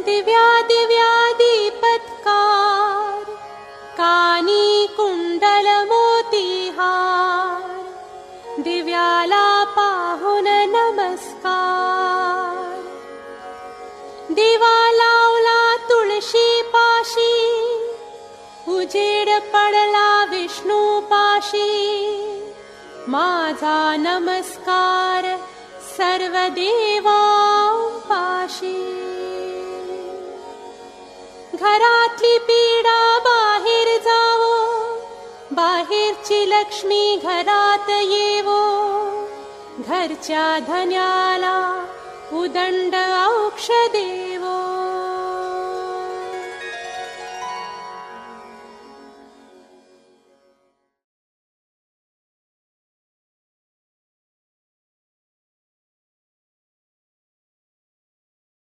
दिव्या दिव्या दीपत्कार, कानी कुंडल मोतीहार, दिव्याला पाहून नमस्कार. दिवा लावला तुळशी पाशी, उजेड पडला विष्णू पाशी. माझा नमस्कार सर्व देवांपाशी. घरातली पीडा बाहेर जावो, बाहेरची लक्ष्मी घरात येवो. घरच्या धन्याला उदंड औषधे